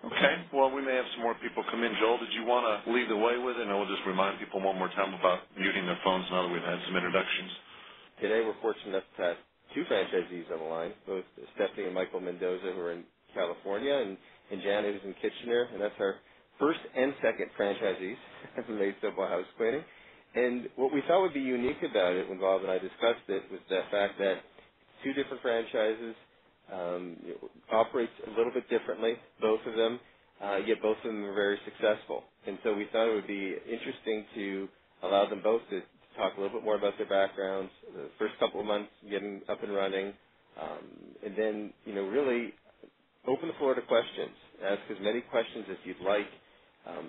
Okay. Well, we may have some more people come in. Joel, did you want to lead the way with it? And we'll just remind people one more time about muting their phones now that we've had some introductions. Today we're fortunate enough to have two franchisees on the line, both Stephanie and Michael Mendoza, who are in California, and Janet, who's in Kitchener, and that's our first and second franchisees of the Maid Simple House Cleaning. And what we thought would be unique about it when Bob and I discussed it was the fact that two different franchises operates a little bit differently, both of them, yet both of them are very successful. And so we thought it would be interesting to allow them both to talk a little bit more about their backgrounds, the first couple of months getting up and running, and then, really open the floor to questions. Ask as many questions as you'd like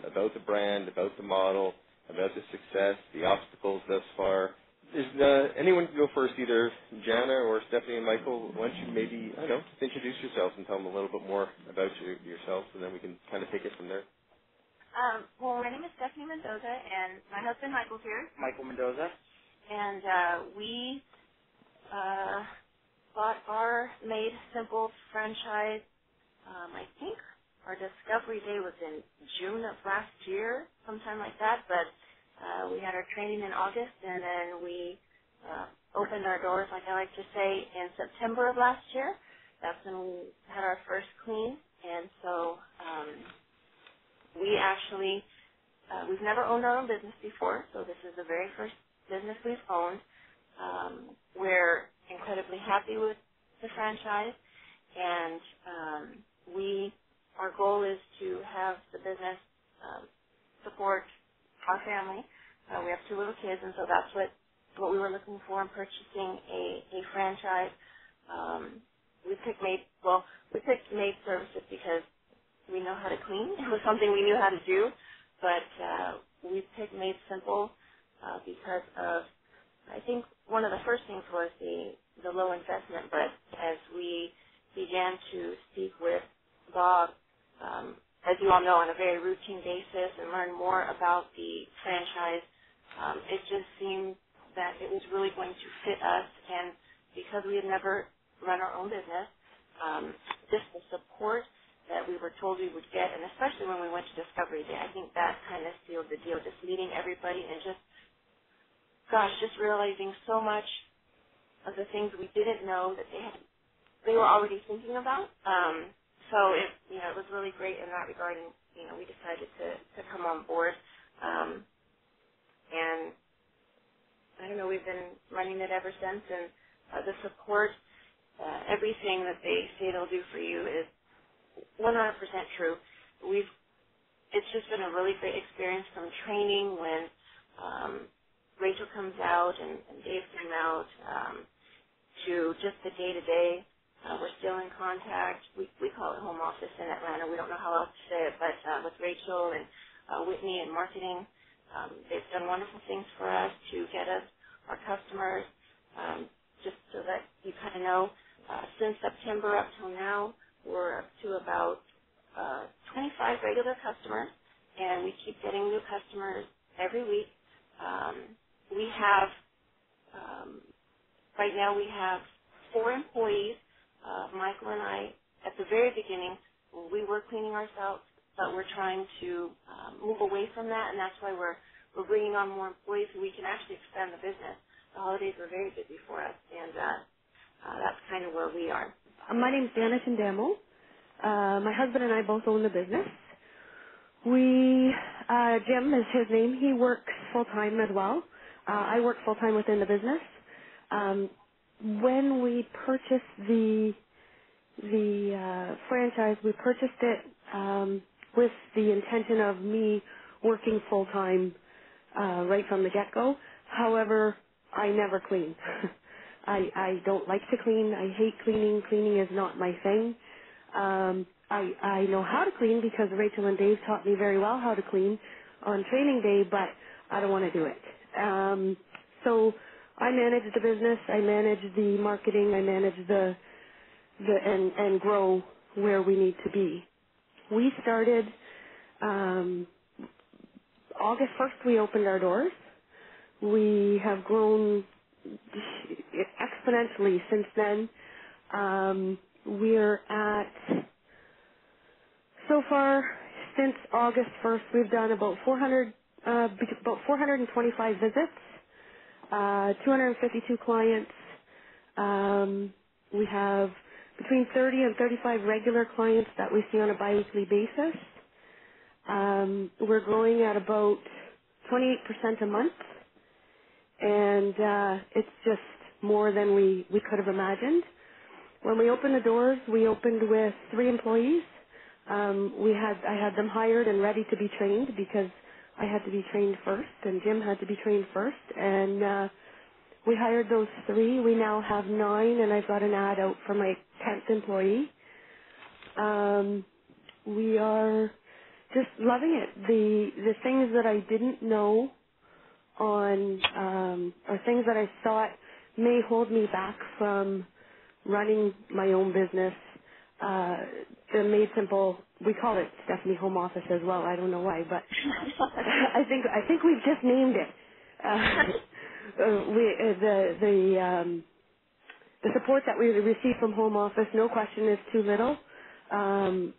about the brand, about the model, about the success, the obstacles thus far. Anyone can go first, either Jana or Stephanie and Michael. Why don't you maybe, just introduce yourselves and tell them a little bit more about yourselves, and then we can kind of take it from there. Well, my name is Stephanie Mendoza, and my husband Michael's here. Michael Mendoza. And we bought our Maid Simple franchise, I think our discovery day was in June of last year, sometime like that, but we had our training in August, and then we opened our doors, like I like to say, in September of last year. That's when we had our first clean, and so we actually, we've never owned our own business before, so this is the very first business we've owned. We're incredibly happy with the franchise, and our goal is to have the business support our family. We have two little kids, and so that's what we were looking for in purchasing a franchise. We picked Maid Services because we know how to clean. It was something we knew how to do, but we picked Maid Simple because of, I think one of the first things was the low investment, but as we began to speak with Bob, as you all know, on a very routine basis and learn more about the franchise, it just seemed that it was really going to fit us, and because we had never run our own business, just the support that we were told we would get, and especially when we went to Discovery Day, I think that kind of sealed the deal, just meeting everybody and just realizing so much of the things we didn't know that they were already thinking about. So it was really great in that regard, and we decided to come on board. And I don't know, we've been running it ever since, and the support, everything that they say they'll do for you is 100% true. It's just been a really great experience, from training when Rachel comes out and Dave came out, to just the day-to-day. We're still in contact. We call it home office in Atlanta. We don't know how else to say it, but with Rachel and Whitney in marketing, they've done wonderful things for us to get us our customers. Just so that you kind of know, since September up till now, we're up to about 25 regular customers, and we keep getting new customers every week. We have, right now we have 4 employees. Michael and I, at the very beginning, we were cleaning ourselves, but we're trying to move away from that, and that's why we're bringing on more employees so we can actually expand the business. The holidays were very busy for us, and that's kind of where we are. My name's Janet Indamo. My husband and I both own the business. Jim is his name. He works full-time as well. I work full-time within the business. When we purchased the franchise, we purchased it with the intention of me working full-time right from the get-go. However, I never clean. I don't like to clean. I hate cleaning. Cleaning is not my thing. I know how to clean because Rachel and Dave taught me very well how to clean on training day, but I don't want to do it. So I manage the business. I manage the marketing. I manage and grow where we need to be. We started August 1st. We opened our doors. We have grown exponentially since then. We're at, so So far, since August 1st, we've done about 425 visits, 252 clients. We have between 30 and 35 regular clients that we see on a biweekly basis. We're growing at about 28% a month, and it's just more than we could have imagined. When we opened the doors, we opened with 3 employees. I had them hired and ready to be trained because I had to be trained first, and Jim had to be trained first. And we hired those 3. We now have 9, and I've got an ad out for my 10th employee. We are just loving it. The things that I didn't know on, or things that I thought may hold me back from running my own business, the Maid Simple, we call it Stephanie Home Office as well. I don't know why, but I think we've just named it. The support that we receive from home office, no question, is too little. And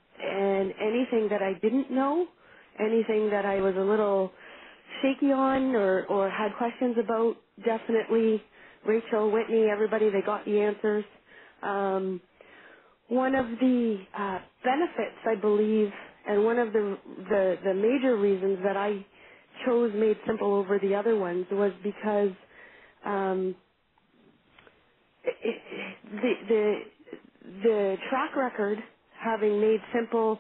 anything that I didn't know, anything that I was a little shaky on or had questions about, definitely Rachel, Whitney, everybody, they got the answers. One of the benefits, I believe, and one of the major reasons that I chose Maid Simple over the other ones was because the track record, having Maid Simple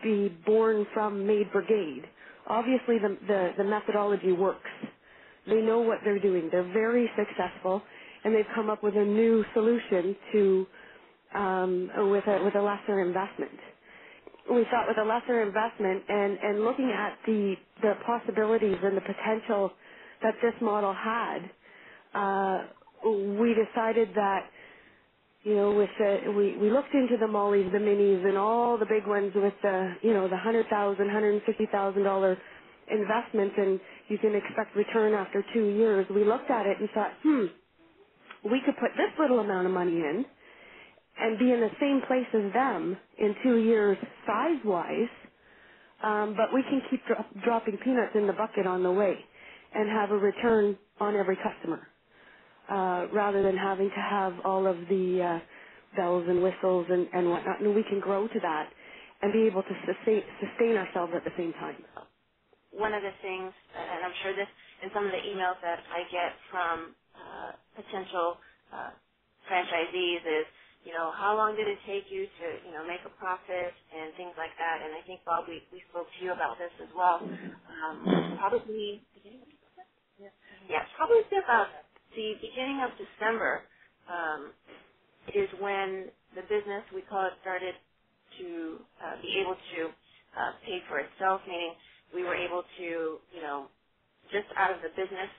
be born from Maid Brigade, obviously the methodology works. They know what they're doing. They're very successful, and they've come up with a new solution to with a lesser investment. We thought with a lesser investment and looking at the possibilities and the potential that this model had, we decided that, with we looked into the Mollies, the Minis, and all the big ones with the $100,000, $150,000 investments, and you can expect return after 2 years. We looked at it and thought, we could put this little amount of money in and be in the same place as them in 2 years size-wise, but we can keep dropping peanuts in the bucket on the way and have a return on every customer, rather than having to have all of the bells and whistles and whatnot. And we can grow to that and be able to sustain ourselves at the same time. One of the things, and I'm sure this in some of the emails that I get from potential franchisees is, how long did it take you to, make a profit and things like that? And I think, Bob, we spoke to you about this as well. Probably about the beginning of December is when the business, we call it, started to be able to pay for itself, meaning we were able to, just out of the business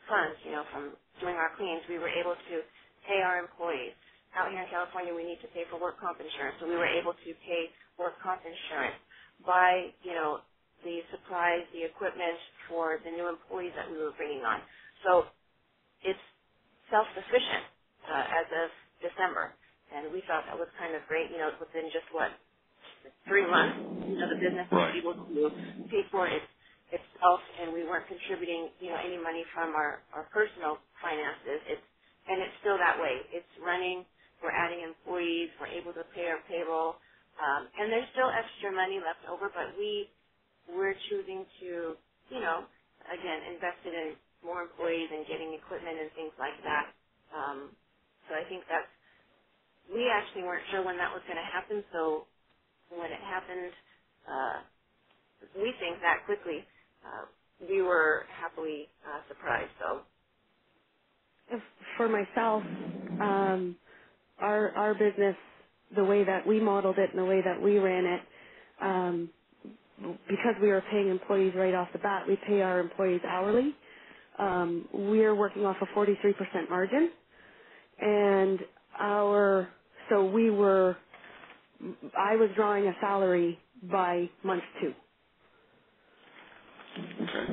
funds, from doing our cleans, we were able to pay our employees. Out here in California, we need to pay for work comp insurance, so we were able to pay work comp insurance, buy, the supplies, the equipment for the new employees that we were bringing on. So it's self-sufficient as of December, and we thought that was kind of great, within just, 3 months, the business was able to pay for itself, and we weren't contributing, any money from our personal finances. And it's still that way. It's running. We're adding employees. We're able to pay our payroll. And there's still extra money left over, but we're choosing to, again, invest it in more employees and getting equipment and things like that. So I think we actually weren't sure when that was going to happen, so when it happened, we think that quickly, we were happily surprised. So, for myself, our business, the way that we modeled it and the way that we ran it, because we were paying employees right off the bat, we pay our employees hourly. We're working off a 43% margin, and I was drawing a salary by month 2. Okay.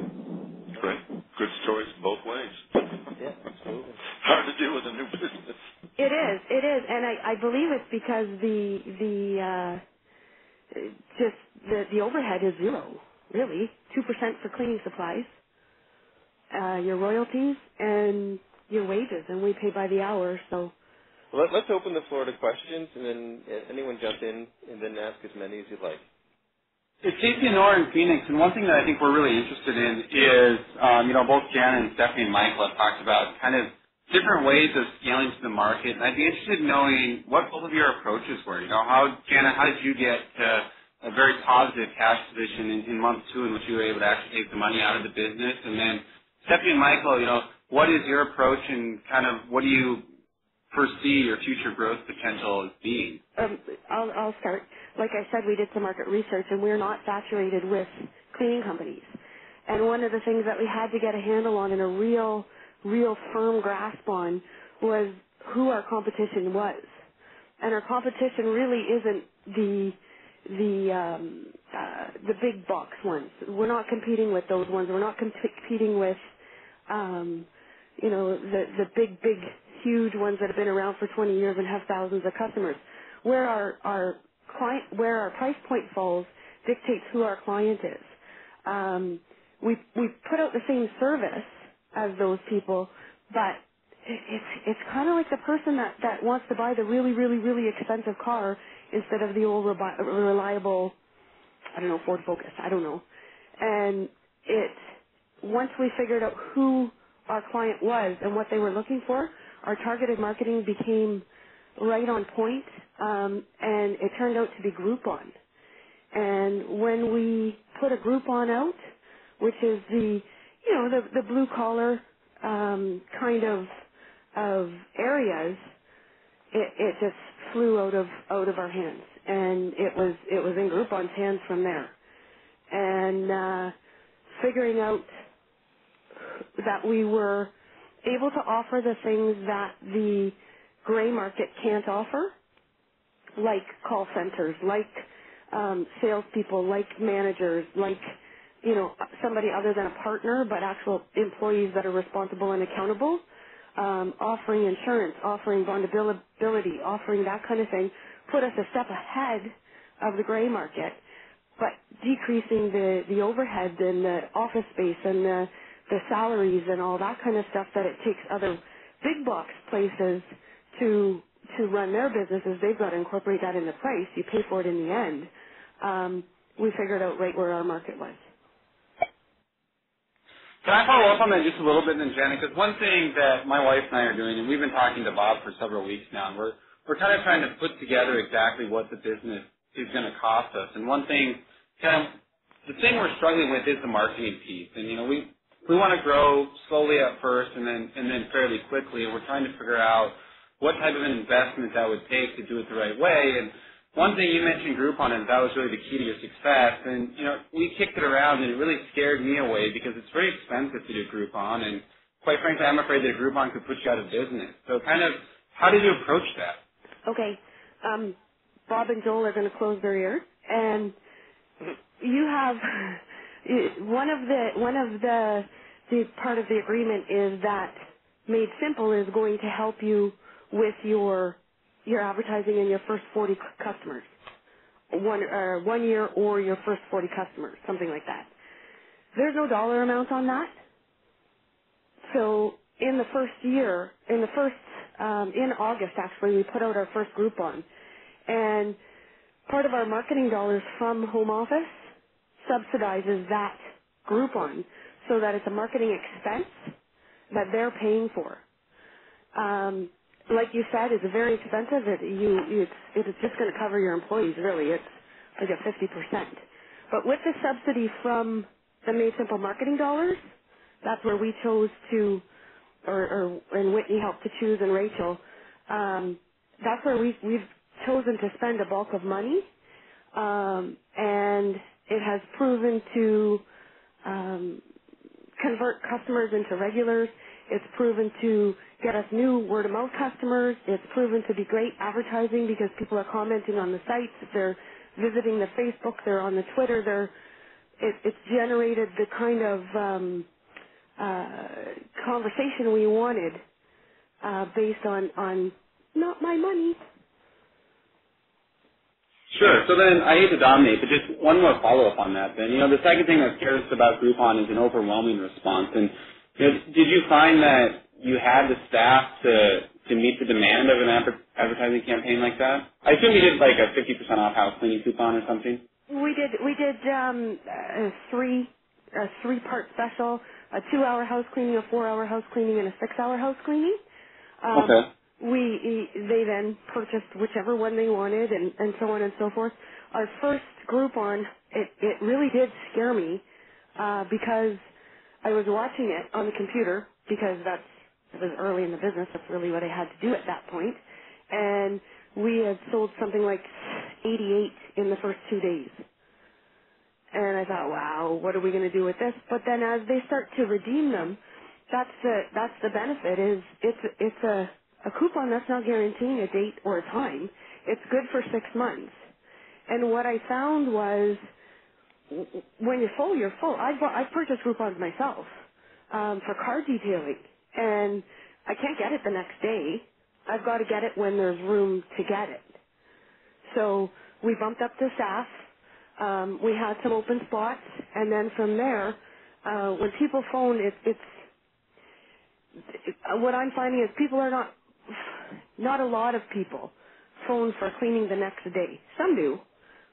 Great. Good stories both ways. Yeah, absolutely. Hard to do with a new business. It is, and I believe it's because just the overhead is zero, really. 2% for cleaning supplies, your royalties, and your wages, and we pay by the hour, so. Well, let's open the floor to questions, and then anyone jump in and then ask as many as you'd like. It's Casey and Nora in Phoenix, and one thing that I think we're really interested in is, both Jan and Stephanie and Michael have talked about kind of different ways of scaling to the market, and I'd be interested in knowing what both of your approaches were. Janet, how did you get to a very positive cash position in month 2 in which you were able to actually take the money out of the business? And then Stephanie and Michael, what is your approach and kind of what do you foresee your future growth potential as being? I'll start. Like I said, we did some market research, and we're not saturated with cleaning companies. And one of the things that we had to get a handle on and a real firm grasp on was who our competition was. And our competition really isn't the big box ones. We're not competing with those ones. We're not competing with the big huge ones that have been around for 20 years and have thousands of customers. Where our price point falls dictates who our client is. We put out the same service as those people, but it's kind of like the person that wants to buy the really expensive car instead of the old reliable, Ford Focus. I don't know. And once we figured out who our client was and what they were looking for, our targeted marketing became right on point, and it turned out to be Groupon. And when we put a Groupon out, which is the blue collar kind of areas, it just flew out of our hands, and it was in Groupon's hands from there. And figuring out that we were able to offer the things that the gray market can't offer, like call centers, like salespeople, like managers, like somebody other than a partner, but actual employees that are responsible and accountable, offering insurance, offering vulnerability, offering that kind of thing, put us a step ahead of the gray market, but decreasing the overhead and the office space and the salaries and all that kind of stuff that it takes other big box places to run their businesses. They've got to incorporate that in the price. You pay for it in the end. We figured out right where our market was. Can I follow up on that just a little bit then, Janet? Because one thing that my wife and I are doing, and we've been talking to Bob for several weeks now, and we're kind of trying to put together exactly what the business is going to cost us. And one thing, the thing we're struggling with is the marketing piece. And, we want to grow slowly at first and then fairly quickly, and we're trying to figure out what type of an investment that would take to do it the right way. And one thing you mentioned Groupon, and that was really the key to your success. And, we kicked it around, and it really scared me away because it's very expensive to do Groupon. And quite frankly, I'm afraid that Groupon could put you out of business. So how did you approach that? Okay. Bob and Joel are going to close their ears. And you have one of the part of the agreement is that Made Simple is going to help you with your advertising in your first 40 customers, 1 year or your first 40 customers, something like that. There's no dollar amount on that. So in the first year, in August actually, we put out our first Groupon, and part of our marketing dollars from home office subsidizes that Groupon so that it's a marketing expense that they're paying for. Like you said, it's very expensive. It's just going to cover your employees, really. It's like a 50%. But with the subsidy from the Made Simple marketing dollars, that's where we chose to, and Whitney helped to choose, and Rachel, that's where we've chosen to spend a bulk of money, and it has proven to convert customers into regulars. It's proven to get us new word-of-mouth customers. It's proven to be great advertising because people are commenting on the sites. They're visiting the Facebook. They're on the Twitter. It's generated the kind of conversation we wanted based on not my money. Sure. So then, I hate to dominate, but just one more follow-up on that then. The second thing that scares us about Groupon is an overwhelming response. And did you find that you had the staff to meet the demand of an advertising campaign like that? I assume you did like a 50% off house cleaning coupon or something? We did a three-part special, a 2-hour house cleaning, a 4-hour house cleaning, and a 6-hour house cleaning. Okay. They then purchased whichever one they wanted, and so on and so forth. Our first Groupon, it really did scare me because I was watching it on the computer because it was early in the business. That's really what I had to do at that point. And we had sold something like 88 in the first 2 days. And I thought, wow, what are we going to do with this? But then as they start to redeem them, that's the benefit is it's a coupon that's not guaranteeing a date or a time. It's good for 6 months. And what I found was when you're full, you're full. I've purchased Groupons myself for car detailing, and I can't get it the next day. I've got to get it when there's room to get it. So we bumped up the staff. We had some open spots, and then from there, when people phone, what I'm finding is people are not a lot of people phone for cleaning the next day. Some do,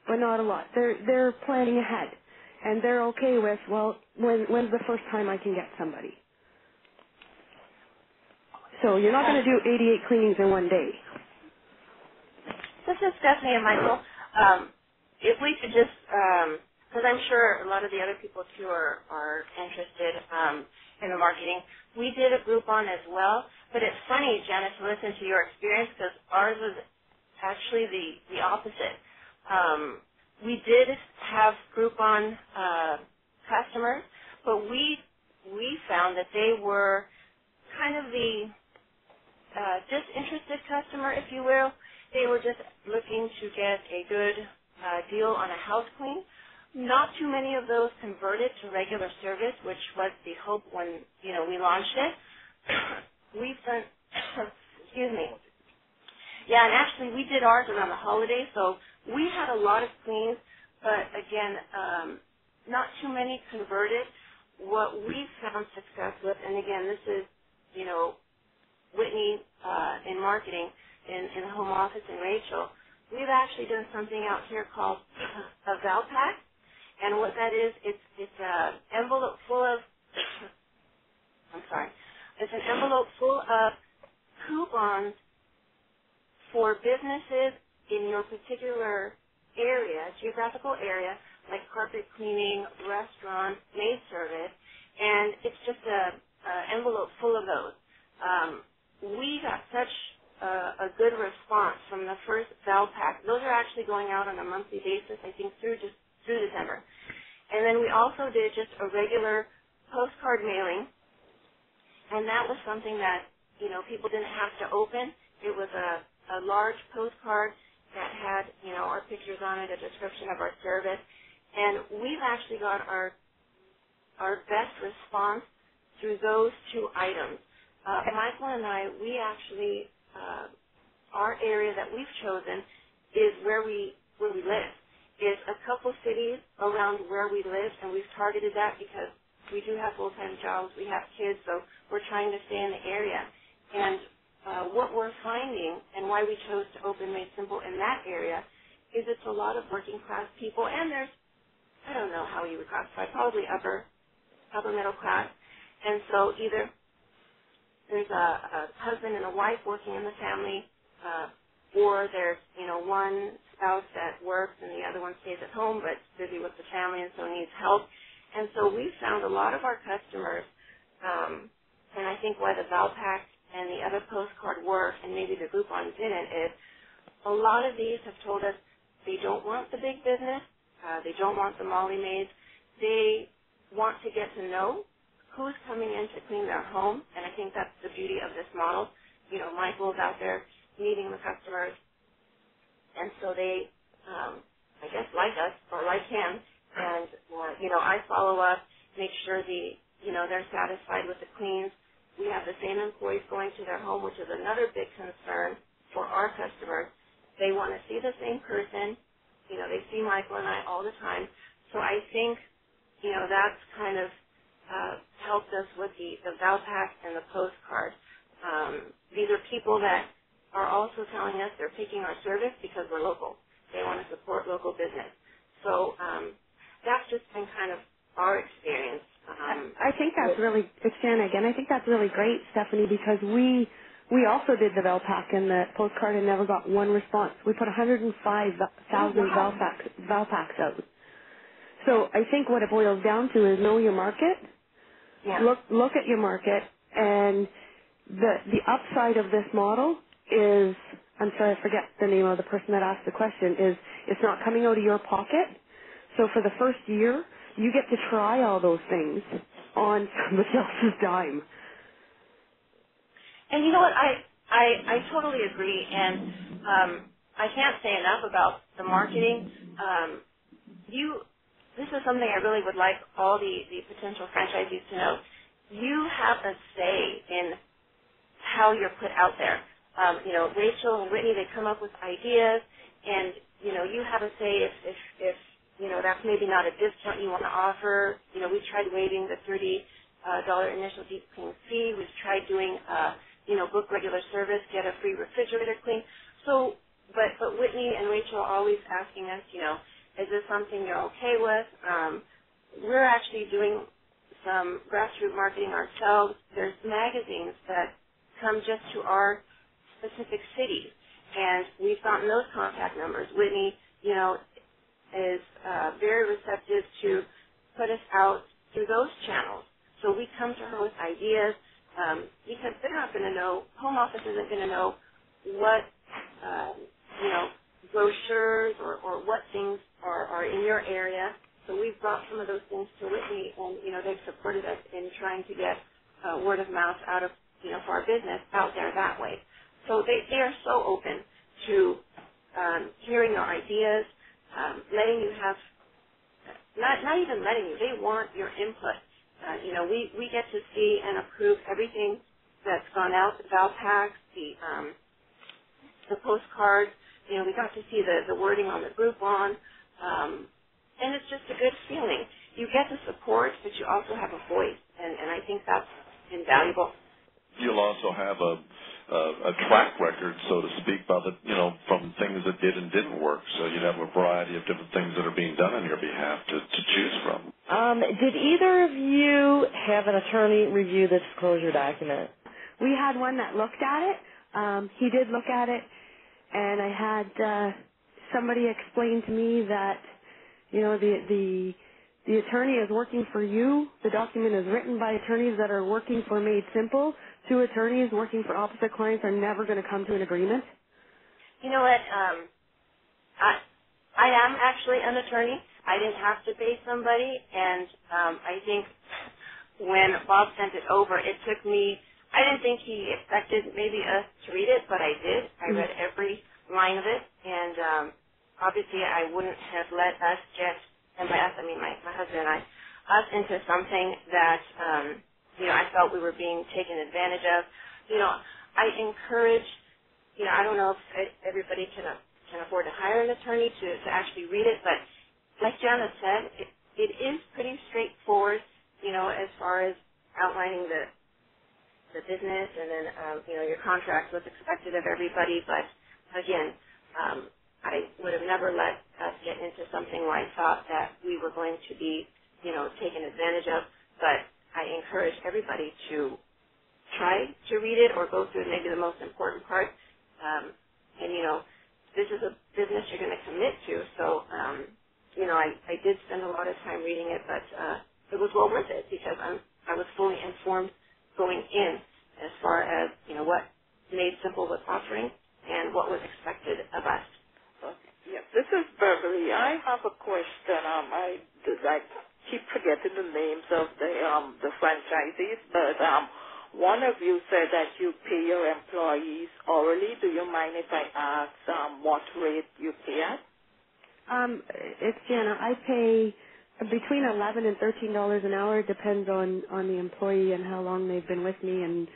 but not a lot. They're planning ahead, and they're okay with, well, when's the first time I can get somebody? So you're not going to do 88 cleanings in one day. This is Stephanie and Michael. If we could just, because I'm sure a lot of the other people too are interested in the marketing. We did a Groupon as well, but it's funny, Janet, to listen to your experience because ours was actually the opposite. We did have Groupon customers, but we found that they were kind of the disinterested customer, if you will. They were just looking to get a good deal on a house clean. Not too many of those converted to regular service, which was the hope when we launched it. We've done, excuse me. Yeah, and actually we did ours around the holidays, so we had a lot of cleans, but again, not too many converted. What we've found success with, and again, this is, Whitney in marketing, in the home office, and Rachel, we've actually done something out here called a Valpak. And what that is, it's an envelope full of, it's an envelope full of coupons for businesses in your particular area, geographical area, like carpet cleaning, restaurant, maid service, and it's just an envelope full of those. We got such a good response from the first Valpak. Those are actually going out on a monthly basis, I think, through December. And then we also did just a regular postcard mailing, and that was something that, people didn't have to open. It was a large postcard that had, our pictures on it, a description of our service, and we've actually got our best response through those 2 items. Michael and I, we actually, our area that we've chosen is where we live. It's a couple cities around where we live, and we've targeted that because we do have full-time jobs, we have kids, so we're trying to stay in the area. And what we're finding and why we chose to open Maid Simple in that area is it's a lot of working-class people, and there's, I don't know how you would classify, probably upper middle class. And so either there's a husband and a wife working in the family, or there's, one spouse that works and the other one stays at home but busy with the family and so needs help. And so we found a lot of our customers, and I think why the Valpak and the other postcard work and maybe the Groupon didn't is a lot of these have told us they don't want the big business, they don't want the Molly Maids, they want to get to know who's coming in to clean their home, and I think that's the beauty of this model. Michael's out there meeting the customers, and so they, I guess, like us or like him, and I follow up, make sure they're satisfied with the cleans. We have the same employees going to their home, which is another big concern for our customers. They want to see the same person they see Michael and I all the time. So I think, that's kind of helped us with the Valpak and the postcard. These are people that are also telling us they're picking our service because we're local. They want to support local business. So that's just been kind of our experience. I think that's really, it's Jana again, I think that's really great, Stephanie, because we also did the Valpak and the postcard and never got one response. We put 105,000 Valpaks out. So I think what it boils down to is know your market, look at your market, and the upside of this model is, I'm sorry, I forget the name of the person that asked the question, is it's not coming out of your pocket. So for the first year, you get to try all those things on somebody else's dime. And you know what? I totally agree, and I can't say enough about the marketing. This is something I really would like all the potential franchisees to know. You have a say in how you're put out there. Rachel and Whitney, they come up with ideas, and you have a say if that's maybe not a discount you want to offer. We've tried waiving the $30 initial deep clean fee. We've tried doing book regular service, get a free refrigerator clean. So, but Whitney and Rachel are always asking us, is this something you're okay with? We're actually doing some grassroots marketing ourselves. There's magazines that come just to our specific cities, and we've gotten those contact numbers. Whitney, is very receptive to put us out through those channels. So we come to her with ideas because they're not going to know, home office isn't going to know what, brochures or what things are in your area. So we've brought some of those things to Whitney, and, they've supported us in trying to get word of mouth out of, for our business out there that way. So they are so open to hearing our ideas, letting you have, not even letting you, they want your input. We get to see and approve everything that's gone out, the Valpaks, the postcards. We got to see the wording on the Groupon, and it's just a good feeling. You get the support, but you also have a voice, and I think that's invaluable. You'll also have a track record, so to speak, by from things that did and didn't work. So you'd have a variety of different things that are being done on your behalf to choose from. Did either of you have an attorney review the disclosure document? We had one that looked at it. He did look at it, and I had somebody explain to me that, the attorney is working for you. The document is written by attorneys that are working for Maid Simple. Two attorneys working for opposite clients are never going to come to an agreement. You know what? I am actually an attorney. I didn't have to pay somebody, and I think when Bob sent it over, it took me, I didn't think he expected maybe us to read it, but I did. I read every line of it, and obviously I wouldn't have let us get, and by us I mean my husband and I, us into something that I felt we were being taken advantage of. I encourage, I don't know if everybody can afford to hire an attorney to actually read it, but like Jana said, it is pretty straightforward, as far as outlining the business and then, your contracts, what's expected of everybody. But again, I would have never let us get into something where I thought that we were going to be, taken advantage of. But I encourage everybody to try to read it or go through maybe the most important part. And, this is a business you're going to commit to. So, I did spend a lot of time reading it, but it was well worth it because I was fully informed going in as far as, what Maid Simple was offering and what was expected of us. Yes, this is Beverly. I have a question. I keep forgetting the names of the franchisees, but one of you said that you pay your employees hourly. Do you mind if I ask what rate you pay at? It's Jana. I pay between $11 and $13 an hour. It depends on the employee and how long they've been with me and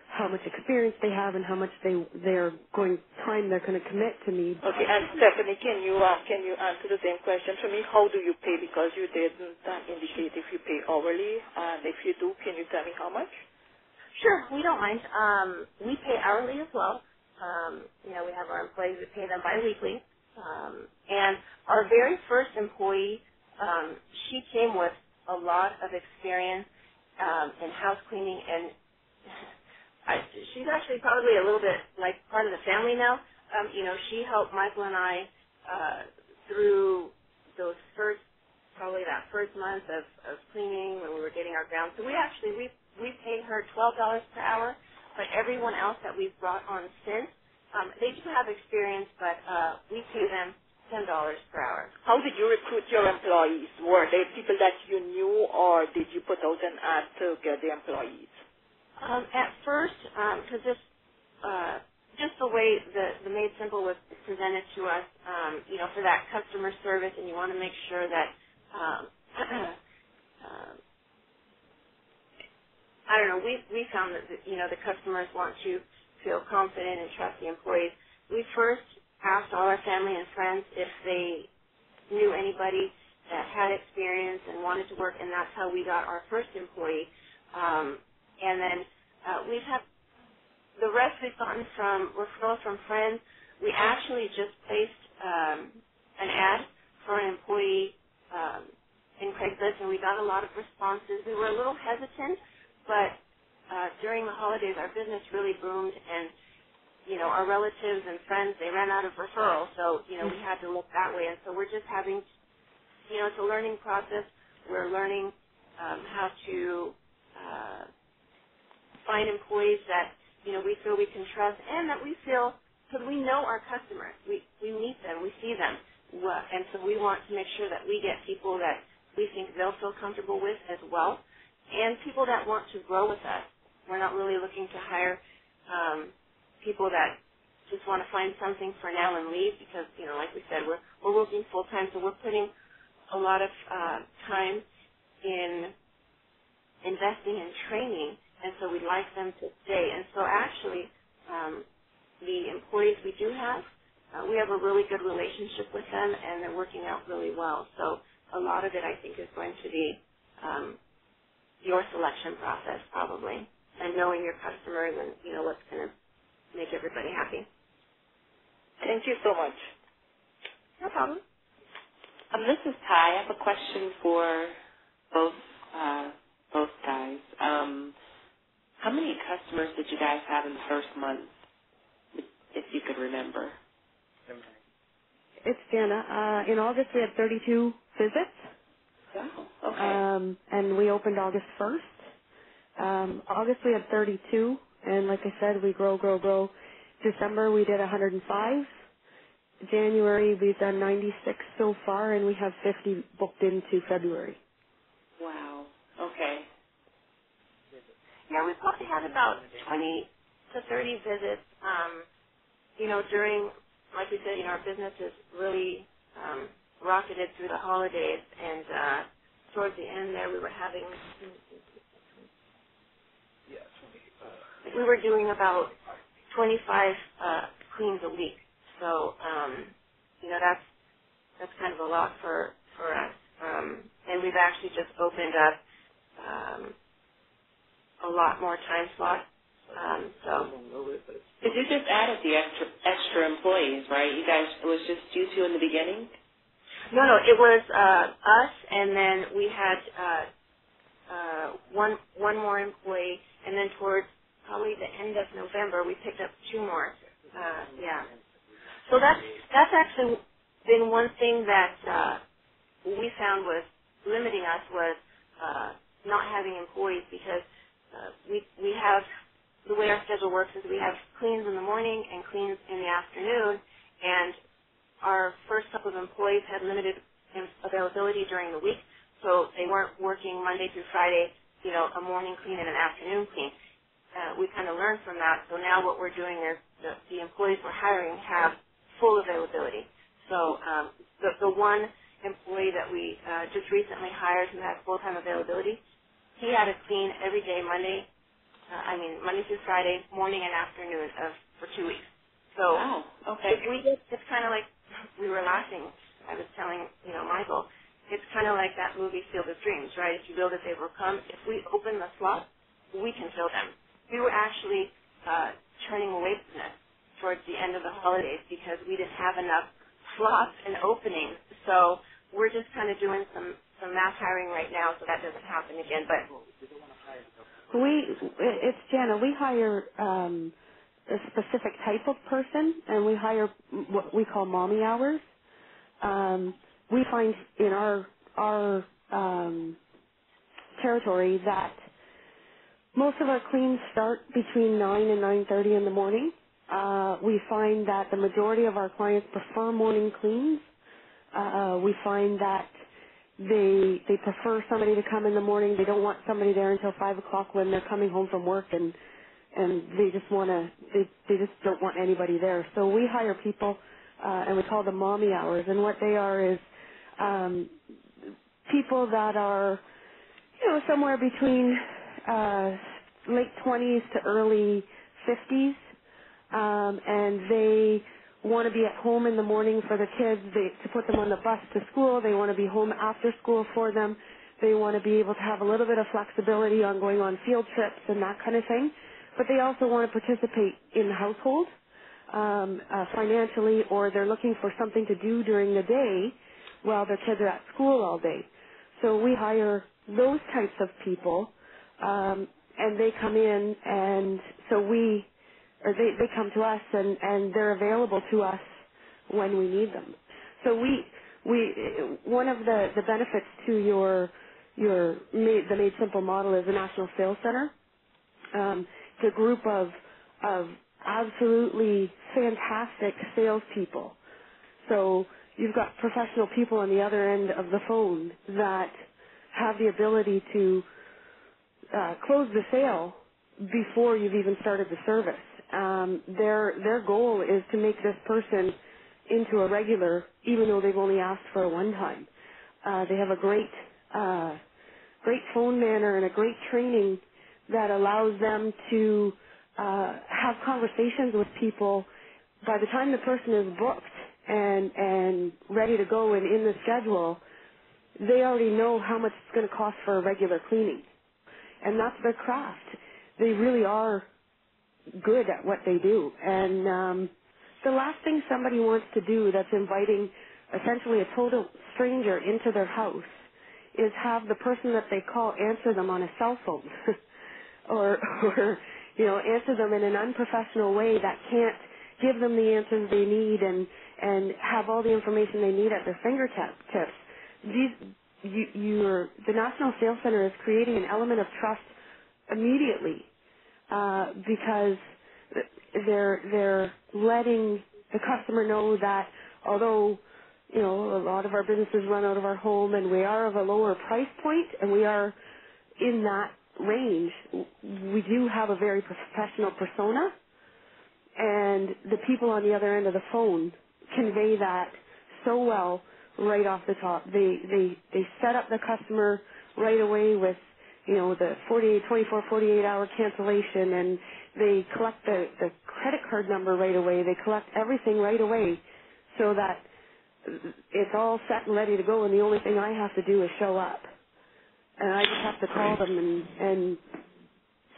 how much experience they have and how much they're going to commit to me. Okay, and Stephanie, can you answer the same question for me? How do you pay? Because you didn't indicate if you pay hourly, and if you do, can you tell me how much? Sure, we don't mind. We pay hourly as well. We have our employees, we pay them biweekly. And our very first employee, she came with a lot of experience in house cleaning, and she's actually probably a little bit like part of the family now. She helped Michael and I through those that first month of cleaning when we were getting our ground. So we paid her $12 per hour, but everyone else that we've brought on since, they do have experience, but we pay them $10 per hour. How did you recruit your employees? Were they people that you knew, or did you put out an ad to get the employees? At first, because just the way the Maid Simple was presented to us, for that customer service, and you want to make sure that I don't know. We found that the customers want to feel confident and trust the employees. We first asked all our family and friends if they knew anybody that had experience and wanted to work, and that's how we got our first employee. And then the rest we've gotten from referrals from friends. We actually just placed an ad for an employee in Craigslist, and we got a lot of responses. We were a little hesitant, but during the holidays, our business really boomed, and our relatives and friends, they ran out of referrals, so we had to look that way. And so we're just having, it's a learning process. We're learning how to find employees that we feel we can trust, and that we feel, because we know our customers, we meet them, we see them, and so we want to make sure that we get people that we think they'll feel comfortable with as well, and people that want to grow with us. We're not really looking to hire people that just want to find something for now and leave, because like we said, we're working full time, so we're putting a lot of time in investing in training, and so we'd like them to stay. And so actually, the employees we do have, we have a really good relationship with them, and they're working out really well. So a lot of it, I think, is going to be your selection process, probably, and knowing your customers and what's going to make everybody happy. Thank you so much. No problem. This is Ty. I have a question for both guys. How many customers did you guys have in the first month, if you could remember? It's Jana. In August, we had 32 visits. Wow. Okay. And we opened August 1st. August, we had 32. And like I said, we grow. December, we did 105. January, we've done 96 so far, and we have 50 booked into February. Wow. Okay. Yeah, we probably had about 20 to 30 visits. During, like we said, our business has really rocketed through the holidays, and towards the end there, we were having, we were doing about 25 cleans a week. So, that's kind of a lot for us. And we've actually just opened up a lot more time slots. Because you just added the extra employees, right? You guys, it was just you two in the beginning? No, it was us, and then we had one more employee, and then towards probably the end of November, we picked up 2 more. Yeah. So that's actually been one thing that we found was limiting us was not having employees, because we have, the way our schedule works is we have cleans in the morning and cleans in the afternoon, and our first couple of employees had limited availability during the week, so they weren't working Monday through Friday, a morning clean and an afternoon clean. We kind of learned from that, so now what we're doing is the employees we're hiring have full availability. So the one employee that we just recently hired who has full-time availability, he had a clean every day, Monday Monday through Friday, morning and afternoon for 2 weeks. So wow. Okay. it's kind of like we were laughing. I was telling Michael, it's kind of like that movie Field of Dreams, right? If you build it, they will come. If we open the slots, we can fill them. We were actually turning away business towards the end of the holidays because we didn't have enough slots and openings. So we're just kind of doing some mass hiring right now so that doesn't happen again. But it's Jana. We hire a specific type of person, and we hire what we call mommy hours. We find in our territory that most of our cleans start between 9 and 9:30 in the morning. We find that the majority of our clients prefer morning cleans. We find that they prefer somebody to come in the morning. They don't want somebody there until 5 o'clock when they're coming home from work, and they just they just don't want anybody there. So we hire people, and we call them mommy hours. And what they are is people that are somewhere between late 20s to early 50s, and they want to be at home in the morning for the kids, to put them on the bus to school. They want to be home after school for them. They want to be able to have a little bit of flexibility on going on field trips and that kind of thing. But they also want to participate in the household financially, or they're looking for something to do during the day while their kids are at school all day. So we hire those types of people, and they come in, and so they come to us, and they're available to us when we need them. So we one of the benefits to the Maid Simple model is a national sales center. It's a group of absolutely fantastic salespeople. So you've got professional people on the other end of the phone that have the ability to close the sale before you've even started the service. Their goal is to make this person into a regular, even though they've only asked for a one-time. They have a great phone manner and a great training that allows them to have conversations with people. By the time the person is booked and ready to go and in the schedule, they already know how much it's going to cost for a regular cleaning. And that's their craft. They really are good at what they do. And the last thing somebody wants to do that's inviting essentially a total stranger into their house is have the person that they call answer them on a cell phone or answer them in an unprofessional way that can't give them the answers they need and have all the information they need at their fingertips. The National Sales Center is creating an element of trust immediately because they're letting the customer know that although a lot of our businesses run out of our home and we are of a lower price point and we are in that range, we do have a very professional persona, and the people on the other end of the phone convey that so well right off the top. They set up the customer right away with the 48-hour cancellation, and they collect the credit card number right away. They collect everything right away so that it's all set and ready to go, and the only thing I have to do is show up. And I just have to call them and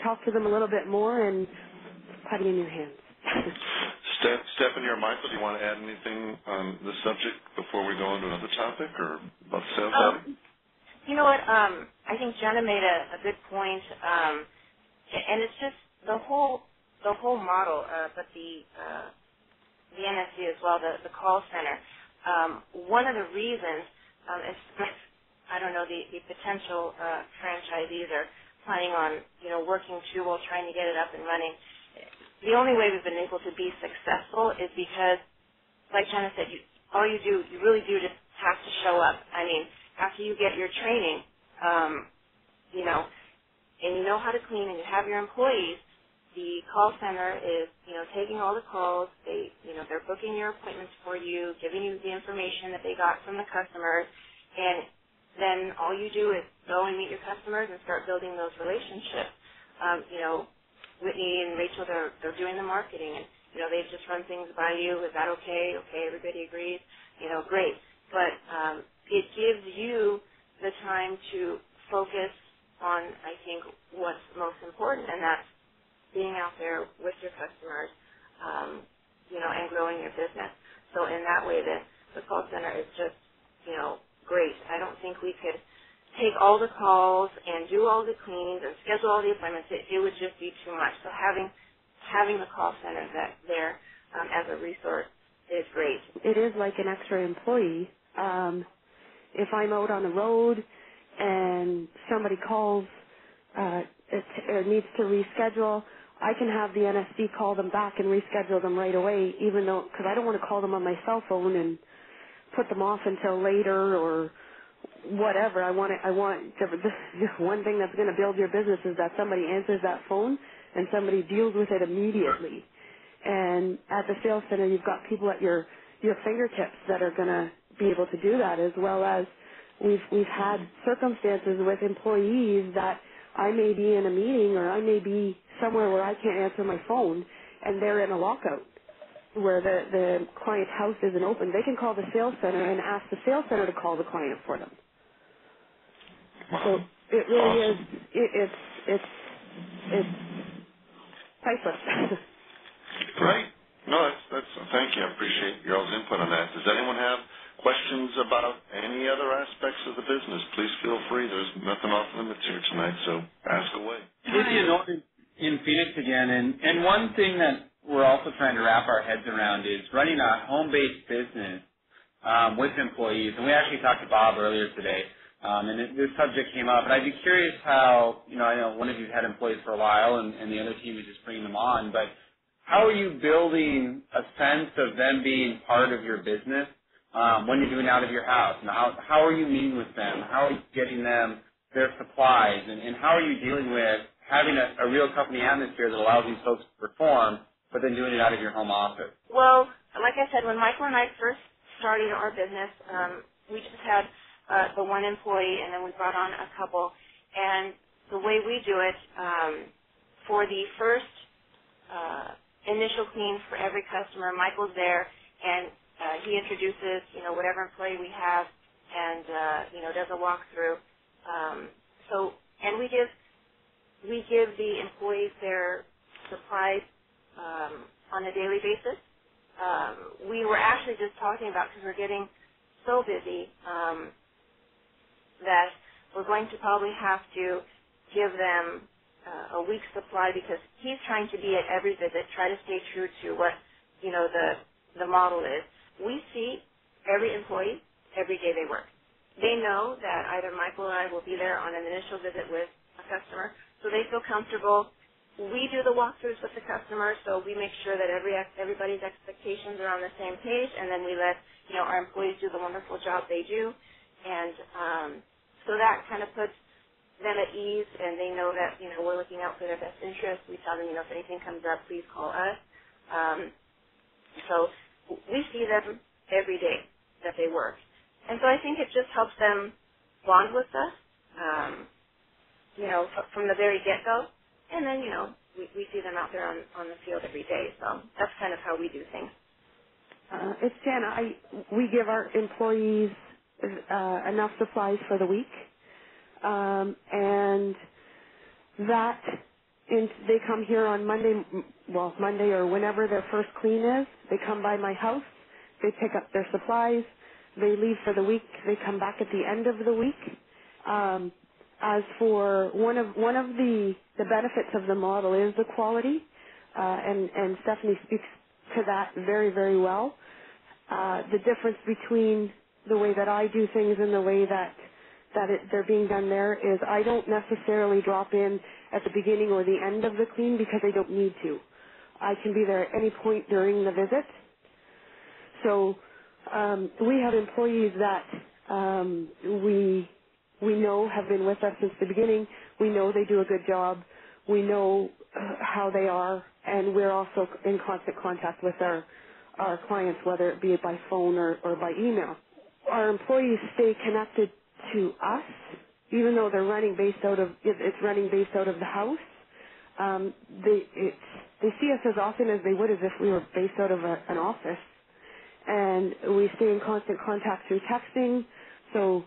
talk to them a little bit more and put it in your hands. Stephanie or Michael, do you want to add anything on the subject before we go on to another topic or about sales? You know what? I think Jenna made a good point, and it's just the whole model, but the NSC as well, the call center. One of the reasons is, I don't know, the potential franchisees are planning on working too while trying to get it up and running. The only way we've been able to be successful is because, like Jenna said, you really do just have to show up. I mean, after you get your training, and you know how to clean and you have your employees, the call center is, taking all the calls. They're booking your appointments for you, giving you the information that they got from the customers, and then all you do is go and meet your customers and start building those relationships. Whitney and Rachel, they're doing the marketing, and they've just run things by you. Is that okay? Okay, everybody agrees. Great. But it gives you the time to focus on, I think, what's most important, and that's being out there with your customers, and growing your business. So in that way, the call center is just, great. I don't think we could take all the calls and do all the cleanings and schedule all the appointments. It would just be too much. So having the call center there as a resource is great. It is like an extra employee. If I'm out on the road and somebody calls or needs to reschedule, I can have the NSD call them back and reschedule them right away, even though, because I don't want to call them on my cell phone and put them off until later or whatever. I want the one thing that's going to build your business is that somebody answers that phone and somebody deals with it immediately. And at the sales center, you've got people at your fingertips that are going to be able to do that, as well as we've had circumstances with employees that I may be in a meeting or I may be somewhere where I can't answer my phone and they're in a lockout where the client's house isn't open. They can call the sales center and ask the sales center to call the client for them. So it really is, it's priceless. Great. No, that's thank you. I appreciate your all's input on that. Does anyone have questions about any other aspects of the business? Please feel free. There's nothing off limits here tonight, so ask away. Vivian in Phoenix again, and one thing that we're also trying to wrap our heads around is running a home-based business with employees. And we actually talked to Bob earlier today, and this subject came up. And I'd be curious how, I know one of you had employees for a while, and the other team is just bringing them on, but how are you building a sense of them being part of your business when you're doing it out of your house? And how are you meeting with them? How are you getting them their supplies? And how are you dealing with having a real company atmosphere that allows these folks to perform, but then doing it out of your home office? Well, like I said, when Michael and I first started our business, we just had the one employee, and then we brought on a couple. And the way we do it, for the first initial clean for every customer, Michael's there, and he introduces, whatever employee we have, and does a walkthrough. And we give the employees their supplies on a daily basis. We were actually just talking about, because we're getting so busy, that we're going to probably have to give them a week's supply, because he's trying to be at every visit, try to stay true to what, the model is. We see every employee every day they work. They know that either Michael or I will be there on an initial visit with a customer, so they feel comfortable. We do the walkthroughs with the customer, so we make sure that everybody's expectations are on the same page, and then we let our employees do the wonderful job they do, and so that kind of puts them at ease, and they know that we're looking out for their best interest. We tell them if anything comes up, please call us. So we see them every day that they work, and so I think it just helps them bond with us, from the very get-go. And then, we see them out there on the field every day. So that's kind of how we do things. It's Jana. We give our employees enough supplies for the week. And that, they come here on Monday or whenever their first clean is. They come by my house. They pick up their supplies. They leave for the week. They come back at the end of the week. As for one of the benefits of the model is the quality, and Stephanie speaks to that very, very well. The difference between the way that I do things and the way that they're being done there is I don't necessarily drop in at the beginning or the end of the clean because I don't need to. I can be there at any point during the visit. So we have employees that we know have been with us since the beginning. We know they do a good job. We know how they are, and we're also in constant contact with our clients, whether it be by phone or by email. Our employees stay connected to us, even though it's running based out of the house. they they see us as often as they would as if we were based out of an office, and we stay in constant contact through texting. So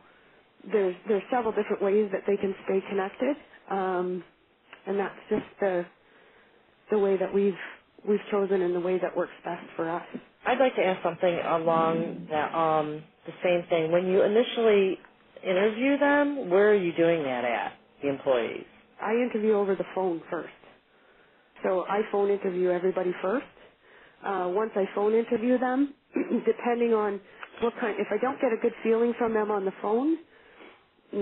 there's several different ways that they can stay connected, and that's just the way that we've chosen and the way that works best for us. I'd like to ask something along that, the same thing. When you initially interview them, where are you doing that at, the employees? I interview over the phone first. So I phone interview everybody first. Once I phone interview them, depending on what kind, if I don't get a good feeling from them on the phone,